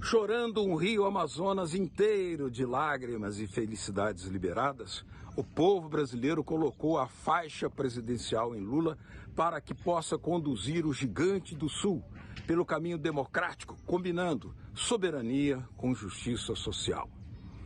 Chorando um rio Amazonas inteiro de lágrimas e felicidades liberadas, o povo brasileiro colocou a faixa presidencial em Lula para que possa conduzir o gigante do Sul pelo caminho democrático, combinando soberania com justiça social.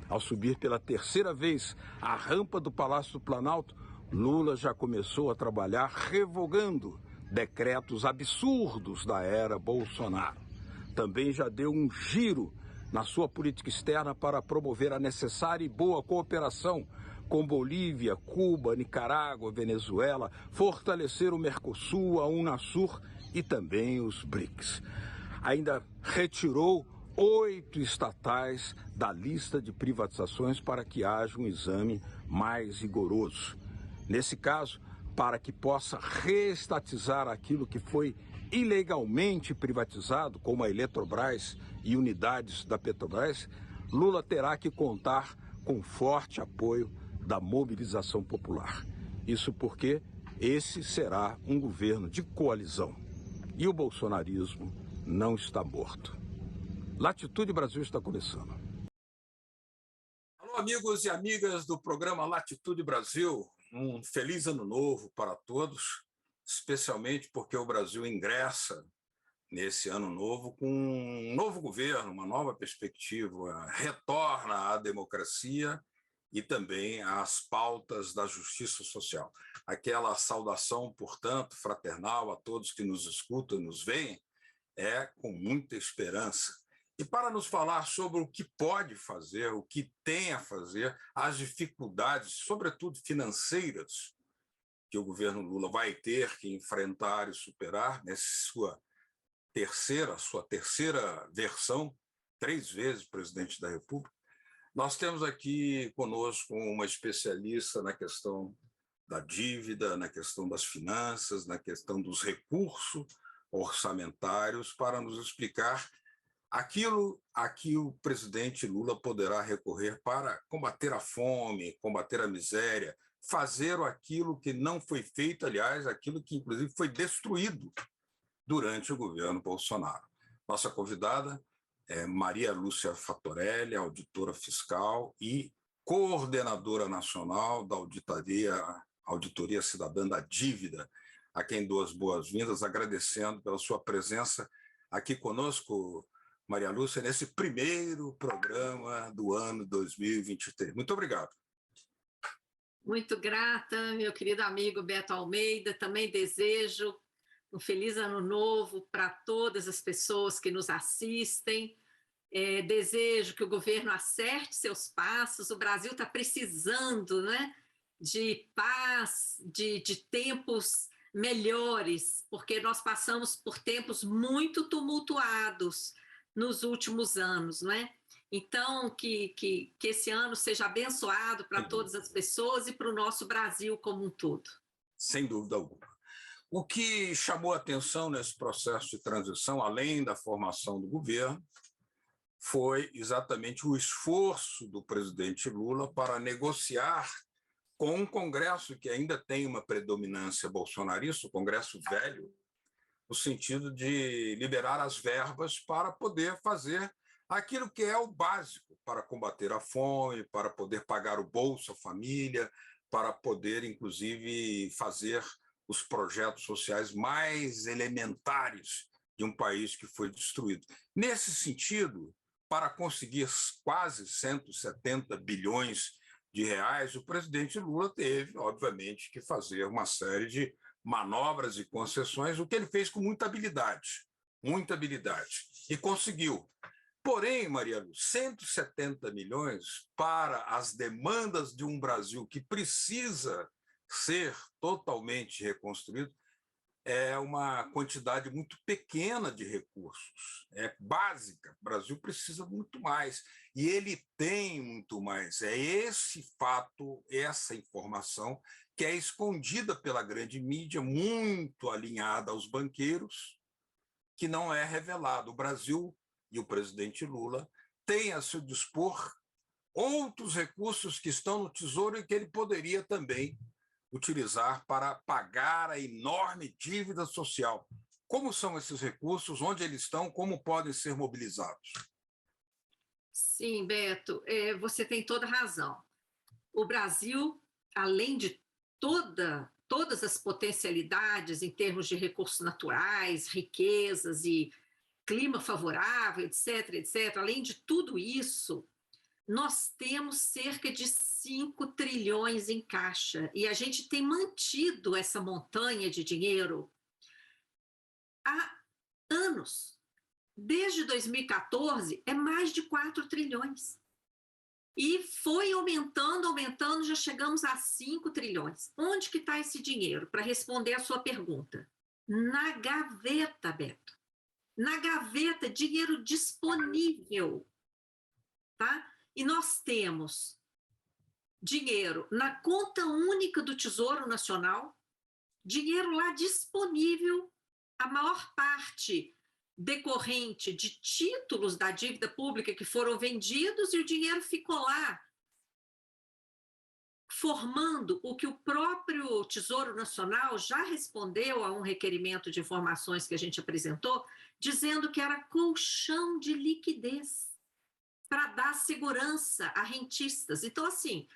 Ao subir pela terceira vez a rampa do Palácio do Planalto, Lula já começou a trabalhar revogando decretos absurdos da era Bolsonaro. Também já deu um giro na sua política externa para promover a necessária e boa cooperação com Bolívia, Cuba, Nicarágua, Venezuela, fortalecer o Mercosul, a Unasur e também os BRICS. Ainda retirou 8 estatais da lista de privatizações para que haja um exame mais rigoroso. Nesse caso, para que possa reestatizar aquilo que foi ilegalmente privatizado, como a Eletrobras e unidades da Petrobras, Lula terá que contar com forte apoio da mobilização popular. Isso porque esse será um governo de coalizão. E o bolsonarismo não está morto. Latitude Brasil está começando. Alô, amigos e amigas do programa Latitude Brasil. Um feliz ano novo para todos, especialmente porque o Brasil ingressa nesse ano novo com um novo governo, uma nova perspectiva, retorna à democracia e também às pautas da justiça social. Aquela saudação, portanto, fraternal a todos que nos escutam e nos veem, é com muita esperança. E para nos falar sobre o que pode fazer, o que tem a fazer, as dificuldades, sobretudo financeiras, que o governo Lula vai ter que enfrentar e superar nessa sua terceira versão, 3 vezes presidente da República, nós temos aqui conosco uma especialista na questão da dívida, na questão das finanças, na questão dos recursos orçamentários, para nos explicar aquilo a que o presidente Lula poderá recorrer para combater a fome, combater a miséria, fazer aquilo que não foi feito, aliás, aquilo que inclusive foi destruído durante o governo Bolsonaro. Nossa convidada é Maria Lúcia Fattorelli, auditora fiscal e coordenadora nacional da Auditoria Cidadã da Dívida, a quem dou as boas-vindas, agradecendo pela sua presença aqui conosco, Maria Lúcia, nesse primeiro programa do ano 2023. Muito obrigado. Muito grata, meu querido amigo Beto Almeida. Também desejo um feliz ano novo para todas as pessoas que nos assistem. Desejo que o governo acerte seus passos. O Brasil está precisando, né, de paz, de tempos melhores, porque nós passamos por tempos muito tumultuados nos últimos anos, não é? Então, que esse ano seja abençoado para todas as pessoas e para o nosso Brasil como um todo. Sem dúvida alguma. O que chamou a atenção nesse processo de transição, além da formação do governo, foi exatamente o esforço do presidente Lula para negociar com um Congresso que ainda tem uma predominância bolsonarista, o Congresso velho, no sentido de liberar as verbas para poder fazer aquilo que é o básico para combater a fome, para poder pagar o Bolsa Família, para poder, inclusive, fazer os projetos sociais mais elementares de um país que foi destruído. Nesse sentido, para conseguir quase 170 bilhões de reais, o presidente Lula teve, obviamente, que fazer uma série de manobras e concessões, o que ele fez com muita habilidade, e conseguiu. Porém, Maria Lúcia, 170 milhões para as demandas de um Brasil que precisa ser totalmente reconstruído é uma quantidade muito pequena de recursos, é básica. O Brasil precisa muito mais, e ele tem muito mais. É esse fato, essa informação que é escondida pela grande mídia, muito alinhada aos banqueiros, que não é revelado. O Brasil e o presidente Lula têm a seu dispor outros recursos que estão no Tesouro e que ele poderia também utilizar para pagar a enorme dívida social. Como são esses recursos, onde eles estão, como podem ser mobilizados? Sim, Beto, você tem toda razão. O Brasil, além de todas as potencialidades em termos de recursos naturais, riquezas e clima favorável, etc., etc., além de tudo isso, nós temos cerca de 5 trilhões em caixa e a gente tem mantido essa montanha de dinheiro há anos. Desde 2014, é mais de 4 trilhões. E foi aumentando, aumentando, já chegamos a 5 trilhões. Onde que está esse dinheiro? Para responder a sua pergunta. Na gaveta, Beto. Na gaveta, dinheiro disponível. Tá? E nós temos dinheiro na conta única do Tesouro Nacional, dinheiro lá disponível, a maior parte decorrente de títulos da dívida pública que foram vendidos e o dinheiro ficou lá, formando o que o próprio Tesouro Nacional já respondeu a um requerimento de informações que a gente apresentou, dizendo que era colchão de liquidez para dar segurança a rentistas. Então, assim,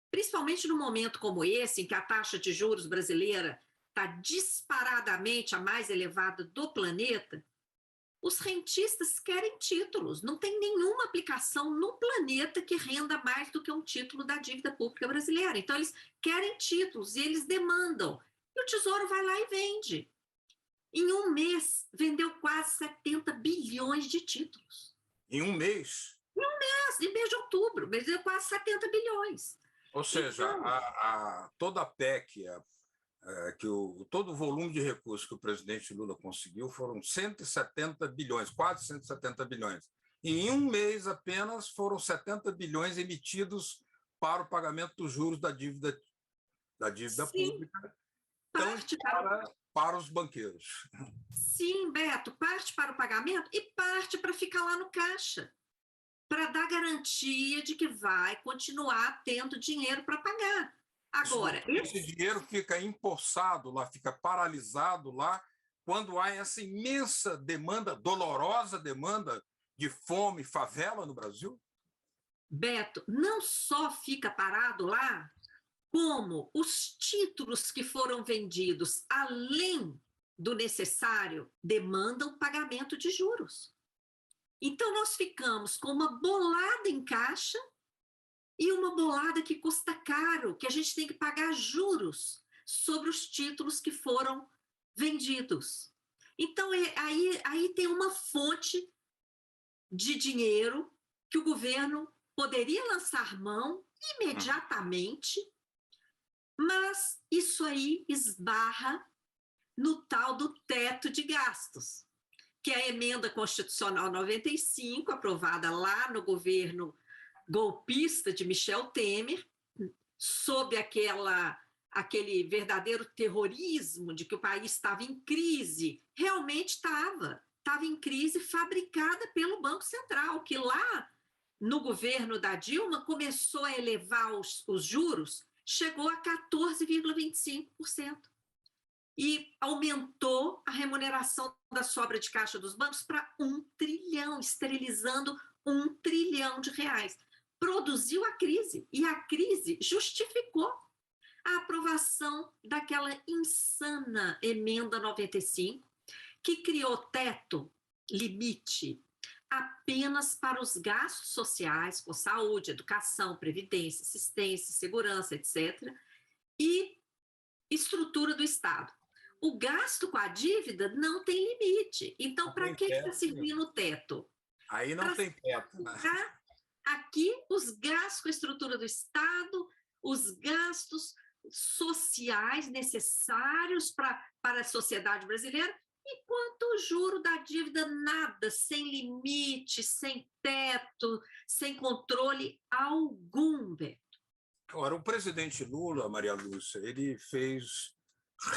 principalmente num momento como esse, em que a taxa de juros brasileira está disparadamente a mais elevada do planeta, os rentistas querem títulos. Não tem nenhuma aplicação no planeta que renda mais do que um título da dívida pública brasileira. Então, eles querem títulos e eles demandam. E o Tesouro vai lá e vende. Em um mês, vendeu quase 70 bilhões de títulos. Em um mês? Em mês de outubro, vendeu quase 70 bilhões. Ou seja, então, toda a PEC, todo o volume de recursos que o presidente Lula conseguiu foram 170 bilhões, quase 170 bilhões. E em um mês apenas foram 70 bilhões emitidos para o pagamento dos juros da dívida pública, parte para os banqueiros. Sim, Beto, parte para o pagamento e parte para ficar lá no caixa, para dar garantia de que vai continuar tendo dinheiro para pagar. Agora, esse dinheiro fica empossado lá, fica paralisado lá, quando há essa imensa demanda, dolorosa demanda de fome e favela no Brasil? Beto, não só fica parado lá, como os títulos que foram vendidos, além do necessário, demandam pagamento de juros. Então, nós ficamos com uma bolada em caixa e uma bolada que custa caro, que a gente tem que pagar juros sobre os títulos que foram vendidos. Então, aí tem uma fonte de dinheiro que o governo poderia lançar mão imediatamente, mas isso aí esbarra no tal do teto de gastos, que é a emenda constitucional 95, aprovada lá no governo golpista de Michel Temer, sob aquele verdadeiro terrorismo de que o país estava em crise. Realmente estava em crise fabricada pelo Banco Central, que lá no governo da Dilma começou a elevar os juros, chegou a 14,25%. E aumentou a remuneração da sobra de caixa dos bancos para 1 trilhão, esterilizando 1 trilhão de reais. Produziu a crise, e a crise justificou a aprovação daquela insana emenda 95, que criou teto, limite, apenas para os gastos sociais, com saúde, educação, previdência, assistência, segurança, etc., e estrutura do Estado. O gasto com a dívida não tem limite. Então, para que está servindo o teto? Aí não tem teto, né? Aqui, os gastos com a estrutura do Estado, os gastos sociais necessários para a sociedade brasileira, enquanto o juro da dívida, nada, sem limite, sem teto, sem controle algum, Beto. Agora, o presidente Lula, Maria Lúcia, ele fez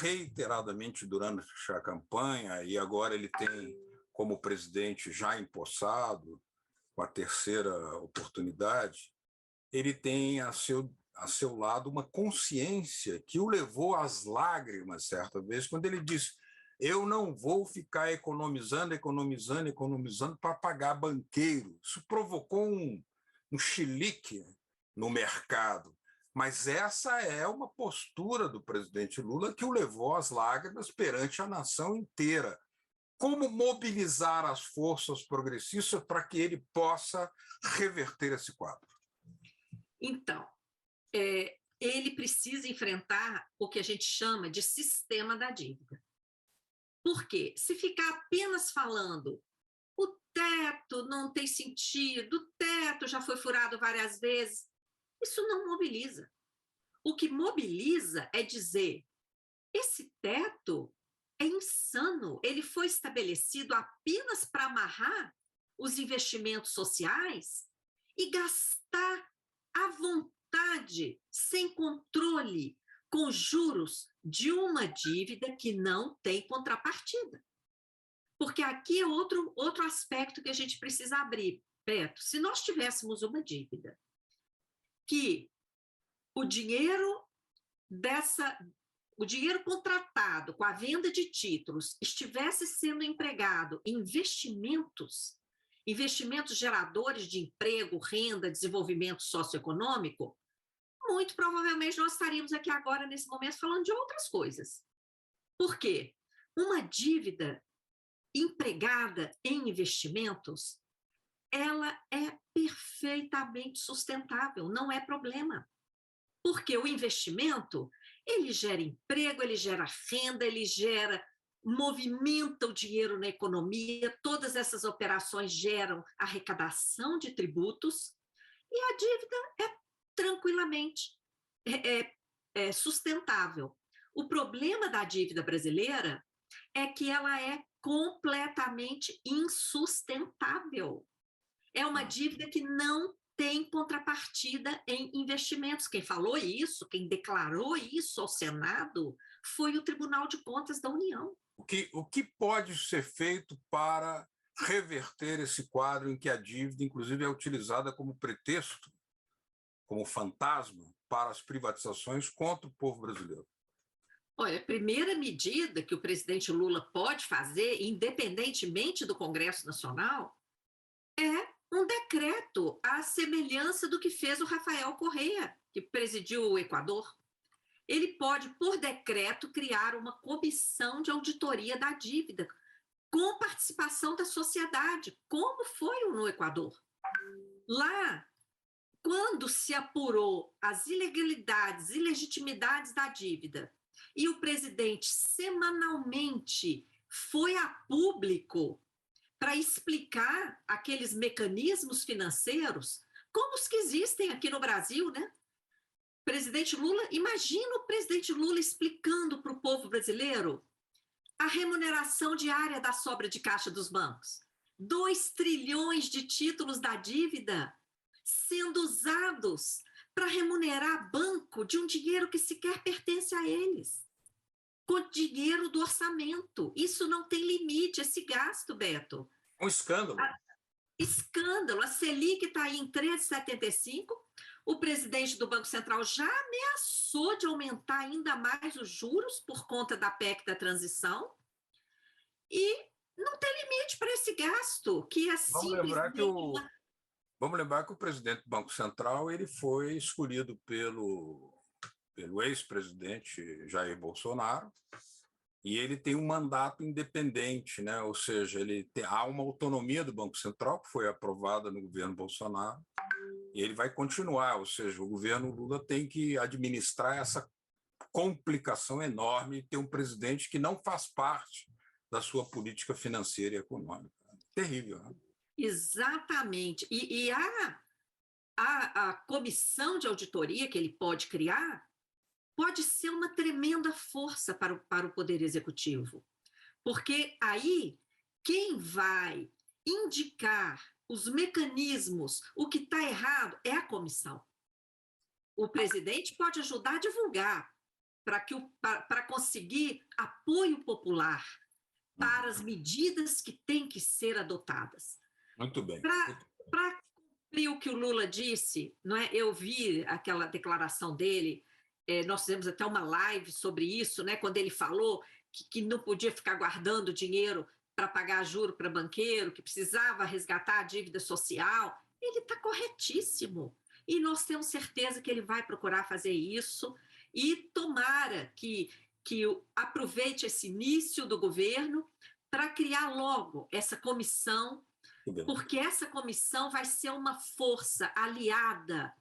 reiteradamente durante a campanha, e agora ele tem como presidente já empossado, com a terceira oportunidade, ele tem a seu lado uma consciência que o levou às lágrimas certa vez, quando ele disse: Eu não vou ficar economizando para pagar banqueiro. Isso provocou um chilique no mercado. Mas essa é uma postura do presidente Lula que o levou às lágrimas perante a nação inteira. Como mobilizar as forças progressistas para que ele possa reverter esse quadro? Então, ele precisa enfrentar o que a gente chama de sistema da dívida. Por quê? Se ficar apenas falando o teto não tem sentido, o teto já foi furado várias vezes, isso não mobiliza. O que mobiliza é dizer, esse teto é insano, ele foi estabelecido apenas para amarrar os investimentos sociais e gastar à vontade, sem controle, com juros de uma dívida que não tem contrapartida. Porque aqui é outro aspecto que a gente precisa abrir, Beto. Se nós tivéssemos uma dívida que o dinheiro contratado com a venda de títulos estivesse sendo empregado em investimentos geradores de emprego, renda, desenvolvimento socioeconômico, muito provavelmente nós estaríamos aqui agora, nesse momento, falando de outras coisas. Por quê? Uma dívida empregada em investimentos, ela é perfeitamente sustentável, não é problema. Porque o investimento, ele gera emprego, ele gera renda, ele movimenta o dinheiro na economia, todas essas operações geram arrecadação de tributos e a dívida é tranquilamente sustentável. O problema da dívida brasileira é que ela é completamente insustentável. É uma dívida que não tem contrapartida em investimentos. Quem falou isso, quem declarou isso ao Senado, foi o Tribunal de Contas da União. O que pode ser feito para reverter esse quadro em que a dívida, inclusive, é utilizada como pretexto, como fantasma, para as privatizações contra o povo brasileiro? Olha, a primeira medida que o presidente Lula pode fazer, independentemente do Congresso Nacional, é um decreto à semelhança do que fez o Rafael Correa, que presidiu o Equador. Ele pode, por decreto, criar uma comissão de auditoria da dívida, com participação da sociedade, como foi no Equador. Lá, quando se apurou as ilegalidades, ilegitimidades da dívida, e o presidente semanalmente foi a público para explicar aqueles mecanismos financeiros, como os que existem aqui no Brasil, né? Presidente Lula, imagina o presidente Lula explicando para o povo brasileiro a remuneração diária da sobra de caixa dos bancos. 2 trilhões de títulos da dívida sendo usados para remunerar banco de um dinheiro que sequer pertence a eles, com dinheiro do orçamento. Isso não tem limite, esse gasto, Beto. Um escândalo. Escândalo. A Selic está aí em 13,75%. O presidente do Banco Central já ameaçou de aumentar ainda mais os juros por conta da PEC da transição. E não tem limite para esse gasto, que é simplesmente... Vamos lembrar que o presidente do Banco Central ele foi escolhido pelo ex-presidente Jair Bolsonaro, e ele tem um mandato independente, né? Ou seja, há uma autonomia do Banco Central que foi aprovada no governo Bolsonaro, e ele vai continuar, ou seja, o governo Lula tem que administrar essa complicação enorme de ter um presidente que não faz parte da sua política financeira e econômica. Terrível, né? Exatamente. E a comissão de auditoria que ele pode criar pode ser uma tremenda força para o Poder Executivo, porque aí quem vai indicar os mecanismos, o que está errado, é a comissão. O presidente pode ajudar a divulgar para conseguir apoio popular para as medidas que têm que ser adotadas. Muito bem. Para cumprir o que o Lula disse, não é? Eu vi aquela declaração dele, nós fizemos até uma live sobre isso, né? Quando ele falou que não podia ficar guardando dinheiro para pagar juro para banqueiro, que precisava resgatar a dívida social. Ele está corretíssimo. E nós temos certeza que ele vai procurar fazer isso e tomara que aproveite esse início do governo para criar logo essa comissão, porque essa comissão vai ser uma força aliada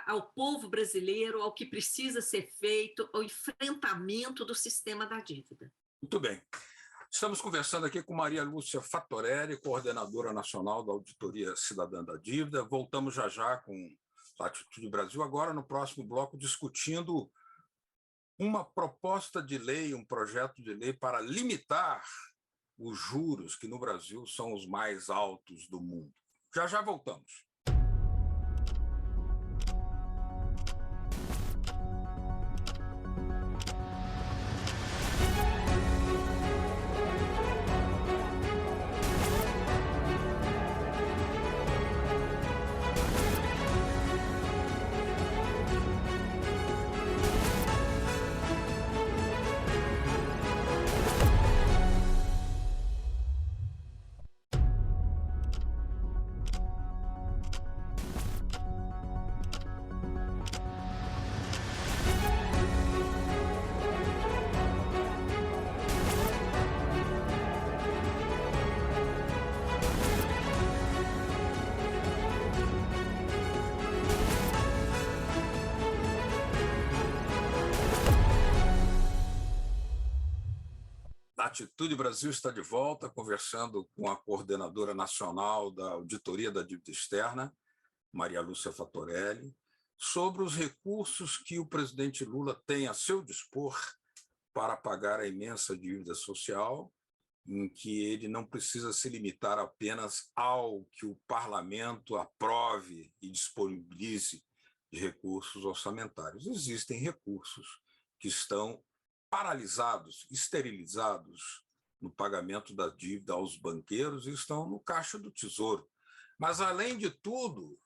ao povo brasileiro, ao que precisa ser feito, ao enfrentamento do sistema da dívida. Muito bem. Estamos conversando aqui com Maria Lúcia Fattorelli, coordenadora nacional da Auditoria Cidadã da Dívida. Voltamos já com Latitude Brasil, agora no próximo bloco, discutindo uma proposta de lei, um projeto de lei para limitar os juros, que no Brasil são os mais altos do mundo. Já voltamos. A Atitude Brasil está de volta, conversando com a coordenadora nacional da Auditoria da Dívida Externa, Maria Lúcia Fattorelli, sobre os recursos que o presidente Lula tem a seu dispor para pagar a imensa dívida social, em que ele não precisa se limitar apenas ao que o parlamento aprove e disponibilize de recursos orçamentários. Existem recursos que estão paralisados, esterilizados no pagamento da dívida aos banqueiros e estão no caixa do Tesouro. Mas, além de tudo,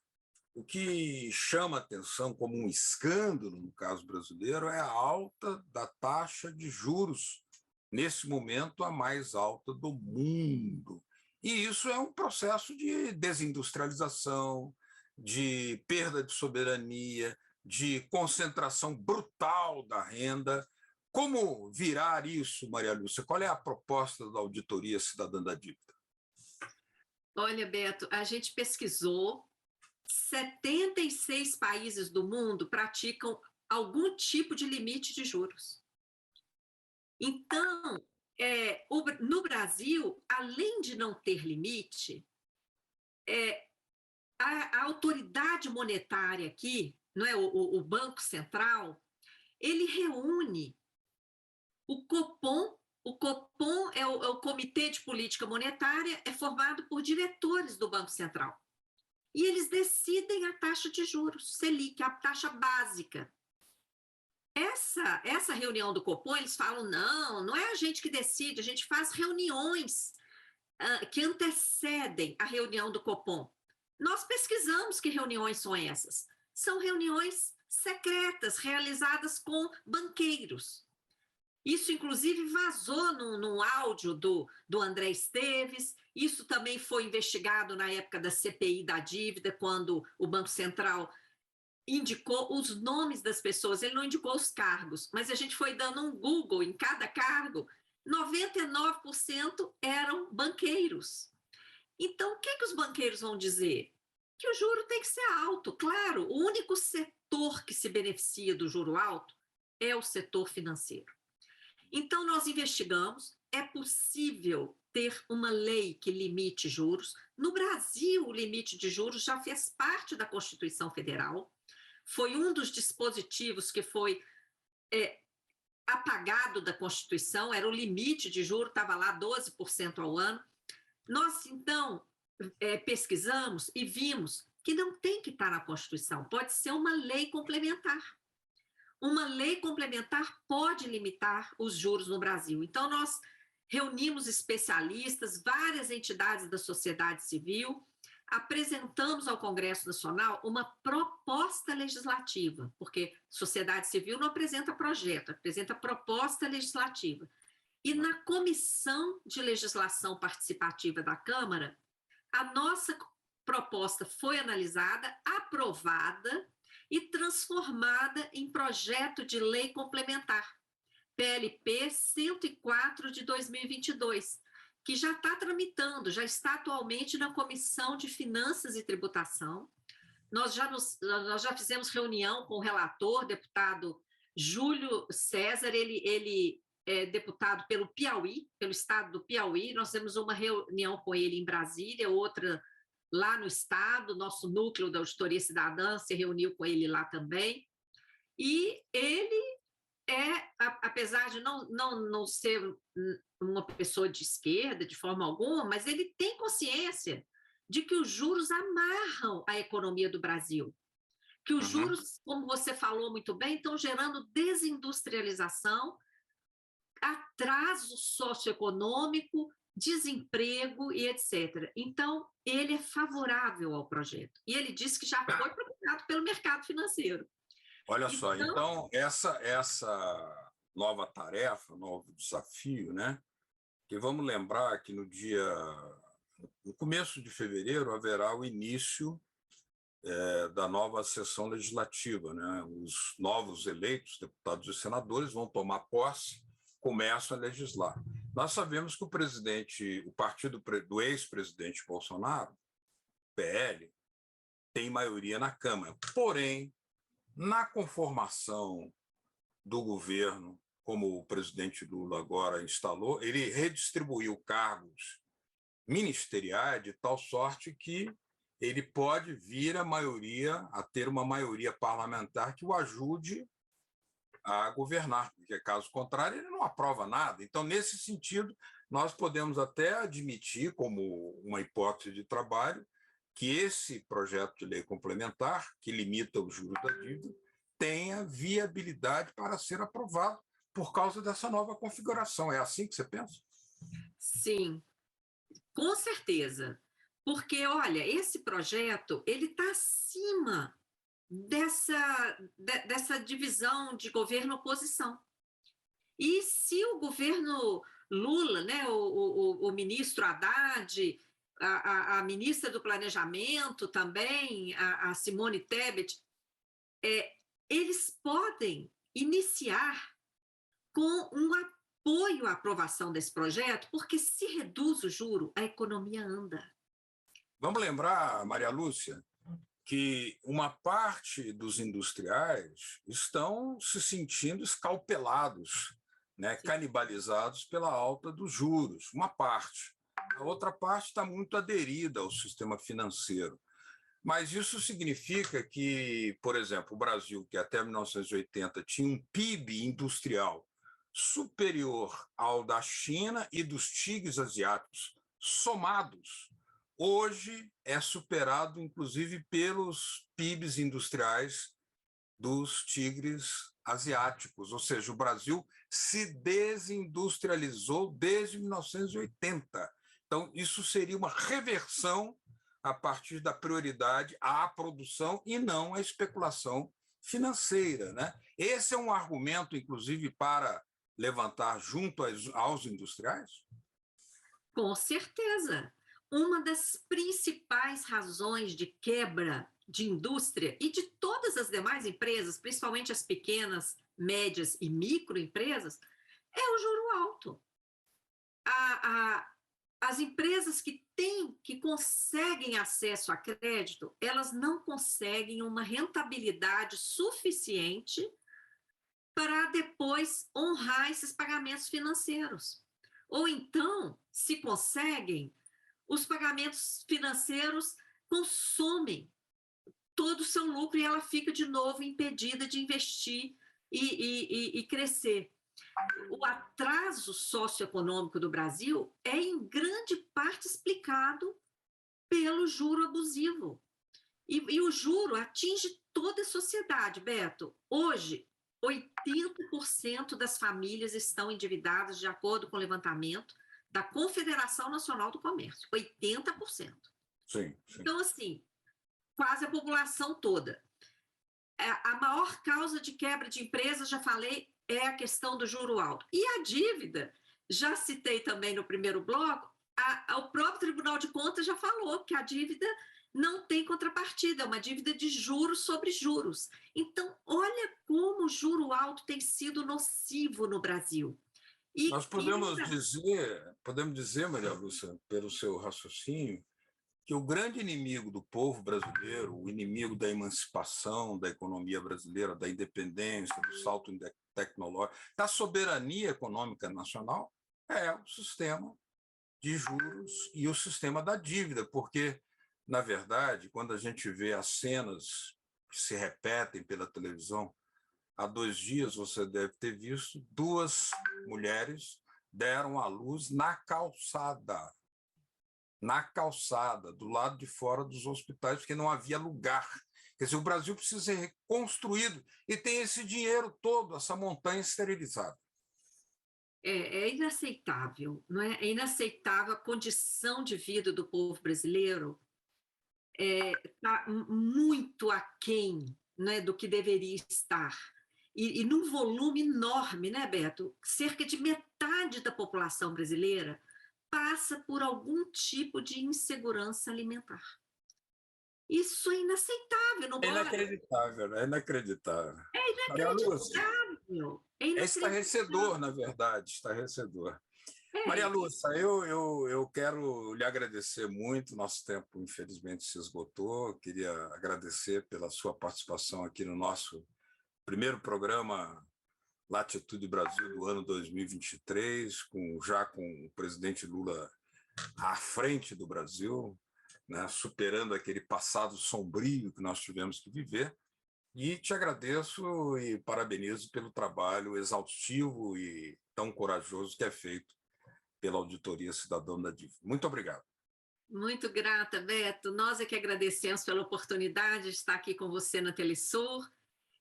o que chama atenção como um escândalo no caso brasileiro é a alta da taxa de juros, nesse momento a mais alta do mundo. E isso é um processo de desindustrialização, de perda de soberania, de concentração brutal da renda. Como virar isso, Maria Lúcia? Qual é a proposta da Auditoria Cidadã da Dívida? Olha, Beto, a gente pesquisou, 76 países do mundo praticam algum tipo de limite de juros. Então, no Brasil, além de não ter limite, a autoridade monetária aqui, não é, o Banco Central, ele reúne o Copom. O Copom é o Comitê de Política Monetária, é formado por diretores do Banco Central. E eles decidem a taxa de juros, Selic, a taxa básica. Essa reunião do Copom, eles falam, não é a gente que decide, a gente faz reuniões que antecedem a reunião do Copom. Nós pesquisamos que reuniões são essas. São reuniões secretas, realizadas com banqueiros. Isso, inclusive, vazou num áudio do André Esteves. Isso também foi investigado na época da CPI da dívida, quando o Banco Central indicou os nomes das pessoas. Ele não indicou os cargos, mas a gente foi dando um Google em cada cargo. 99% eram banqueiros. Então, o que os banqueiros vão dizer? Que o juro tem que ser alto. Claro, o único setor que se beneficia do juro alto é o setor financeiro. Então, nós investigamos, é possível ter uma lei que limite juros. No Brasil, o limite de juros já fez parte da Constituição Federal, foi um dos dispositivos que foi apagado da Constituição, era o limite de juros, estava lá 12% ao ano. Nós, então, pesquisamos e vimos que não tem que estar na Constituição, pode ser uma lei complementar. Uma lei complementar pode limitar os juros no Brasil. Então, nós reunimos especialistas, várias entidades da sociedade civil, apresentamos ao Congresso Nacional uma proposta legislativa, porque sociedade civil não apresenta projeto, apresenta proposta legislativa. E na Comissão de Legislação Participativa da Câmara, a nossa proposta foi analisada, aprovada e transformada em projeto de lei complementar, PLP 104 de 2022, que já está tramitando, já está atualmente na Comissão de Finanças e Tributação. Nós já fizemos reunião com o relator, deputado Júlio César, ele é deputado pelo Piauí, pelo estado do Piauí. Nós temos uma reunião com ele em Brasília, outra lá no estado, nosso núcleo da Auditoria Cidadã se reuniu com ele lá também. E ele apesar de não ser uma pessoa de esquerda de forma alguma, mas ele tem consciência de que os juros amarram a economia do Brasil, que os juros, como você falou muito bem, estão gerando desindustrialização, atraso socioeconômico, desemprego e etc. Então, ele é favorável ao projeto. E ele disse que já foi procurado pelo mercado financeiro. Olha só, então essa nova tarefa, novo desafio, né? Que vamos lembrar que no começo de fevereiro haverá o início da nova sessão legislativa, né? Os novos eleitos, deputados e senadores, vão tomar posse, começam a legislar. Nós sabemos que o partido do ex-presidente Bolsonaro, PL, tem maioria na Câmara. Porém, na conformação do governo, como o presidente Lula agora instalou, ele redistribuiu cargos ministeriais de tal sorte que ele pode vir a ter uma maioria parlamentar que o ajude a governar, porque, caso contrário, ele não aprova nada. Então, nesse sentido, nós podemos até admitir, como uma hipótese de trabalho, que esse projeto de lei complementar, que limita os juros da dívida, tenha viabilidade para ser aprovado por causa dessa nova configuração. É assim que você pensa? Sim, com certeza. Porque, olha, esse projeto ele está acima dessa divisão de governo-oposição. E se o governo Lula, né, o ministro Haddad, a ministra do Planejamento também, a Simone Tebet, eles podem iniciar com um apoio à aprovação desse projeto, porque se reduz o juro, a economia anda. Vamos lembrar, Maria Lúcia, que uma parte dos industriais estão se sentindo escalpelados, né, canibalizados pela alta dos juros, uma parte. A outra parte está muito aderida ao sistema financeiro. Mas isso significa que, por exemplo, o Brasil, que até 1980 tinha um PIB industrial superior ao da China e dos tigres asiáticos somados, hoje é superado, inclusive, pelos PIBs industriais dos tigres asiáticos. Ou seja, o Brasil se desindustrializou desde 1980. Então, isso seria uma reversão a partir da prioridade à produção e não à especulação financeira, né? Esse é um argumento, inclusive, para levantar junto aos industriais? Com certeza. Uma das principais razões de quebra de indústria e de todas as demais empresas, principalmente as pequenas, médias e microempresas, é o juro alto. As empresas que conseguem acesso a crédito, elas não conseguem uma rentabilidade suficiente para depois honrar esses pagamentos financeiros. Ou então, se conseguem, os pagamentos financeiros consomem todo o seu lucro e ela fica de novo impedida de investir e crescer. O atraso socioeconômico do Brasil é, em grande parte, explicado pelo juro abusivo. E o juro atinge toda a sociedade, Beto. Hoje, 80% das famílias estão endividadas, de acordo com o levantamento da Confederação Nacional do Comércio. 80%. Sim. Então, assim, quase a população toda. A maior causa de quebra de empresas, já falei, é a questão do juro alto. E a dívida já citei também no primeiro bloco, o próprio Tribunal de Contas já falou que a dívida não tem contrapartida, é uma dívida de juros sobre juros. Então, olha como o juro alto tem sido nocivo no Brasil. Nós podemos dizer, Maria Lúcia, pelo seu raciocínio, que o grande inimigo do povo brasileiro, o inimigo da emancipação da economia brasileira, da independência, do salto tecnológico, da soberania econômica nacional, é o sistema de juros e o sistema da dívida, porque, na verdade, quando a gente vê as cenas que se repetem pela televisão, há 2 dias você deve ter visto 2 mulheres deram à luz na calçada, do lado de fora dos hospitais, porque não havia lugar. Quer dizer, o Brasil precisa ser reconstruído e tem esse dinheiro todo, essa montanha esterilizada. É inaceitável, não é? É inaceitável a condição de vida do povo brasileiro, está muito aquém, né, do que deveria estar. E num volume enorme, né, Beto? Cerca de metade da população brasileira passa por algum tipo de insegurança alimentar. Isso é inaceitável. Não É inacreditável, é inacreditável. Maria Lúcia, É é estarrecedor, na verdade, estarrecedor. Maria Lúcia, eu quero lhe agradecer muito, nosso tempo infelizmente se esgotou, queria agradecer pela sua participação aqui no nosso primeiro programa Latitude Brasil do ano 2023, já com o presidente Lula à frente do Brasil, né, superando aquele passado sombrio que nós tivemos que viver. E te agradeço e parabenizo pelo trabalho exaustivo e tão corajoso que é feito pela Auditoria Cidadã da Dívida. Muito obrigado. Muito grata, Beto. Nós é que agradecemos pela oportunidade de estar aqui com você na Telesur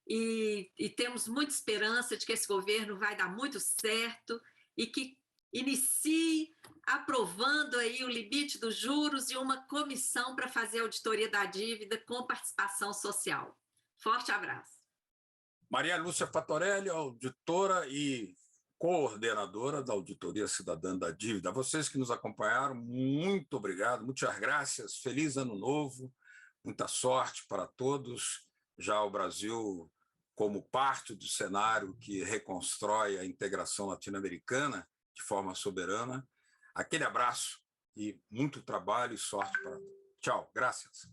e temos muita esperança de que esse governo vai dar muito certo e que inicie aprovando aí o limite dos juros e uma comissão para fazer a auditoria da dívida com participação social. Forte abraço. Maria Lúcia Fatorelli, auditora e coordenadora da Auditoria Cidadã da Dívida. A vocês que nos acompanharam, muito obrigado, muitas graças, feliz ano novo, muita sorte para todos. Já o Brasil, como parte do cenário que reconstrói a integração latino-americana de forma soberana. Aquele abraço e muito trabalho e sorte para todos. Tchau, graças.